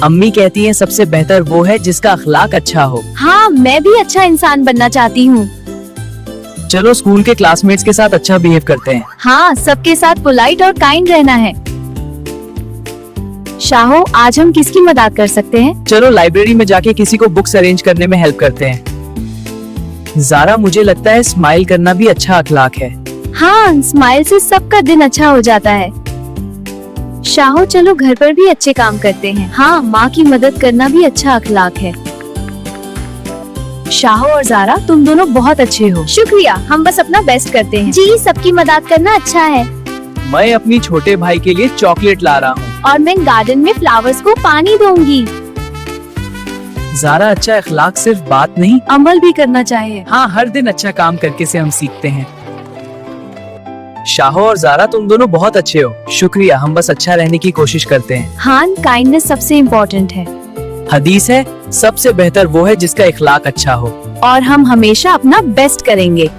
अम्मी कहती हैं सबसे बेहतर वो है जिसका अखलाक अच्छा हो। हाँ, मैं भी अच्छा इंसान बनना चाहती हूँ। चलो स्कूल के क्लासमेट्स के साथ अच्छा बिहेव करते हैं। हाँ, सबके साथ पोलाइट और काइंड रहना है। शाहो, आज हम किसकी मदद कर सकते हैं? चलो लाइब्रेरी में जाके किसी को बुक्स अरेंज करने में हेल्प करते हैं। ज़ारा, मुझे लगता है स्माइल करना भी अच्छा अखलाक है। हाँ, स्माइल से सबका दिन अच्छा हो जाता है। शाहो, चलो घर पर भी अच्छे काम करते हैं। हाँ, माँ की मदद करना भी अच्छा अखलाक है। शाहो और ज़ारा, तुम दोनों बहुत अच्छे हो। शुक्रिया, हम बस अपना बेस्ट करते हैं। जी, सबकी मदद करना अच्छा है। मैं अपनी छोटे भाई के लिए चॉकलेट ला रहा हूँ। और मैं गार्डन में फ्लावर्स को पानी दूंगी। ज़ारा, अच्छा अखलाक सिर्फ बात नहीं, अमल भी करना चाहिए। हाँ, हर दिन अच्छा काम करके से हम सीखते हैं। शाहो और ज़ारा, तुम दोनों बहुत अच्छे हो। शुक्रिया, हम बस अच्छा रहने की कोशिश करते हैं। हाँ, काइंडनेस सबसे इम्पोर्टेंट है। हदीस है, सबसे बेहतर वो है जिसका इखलाक अच्छा हो। और हम हमेशा अपना बेस्ट करेंगे।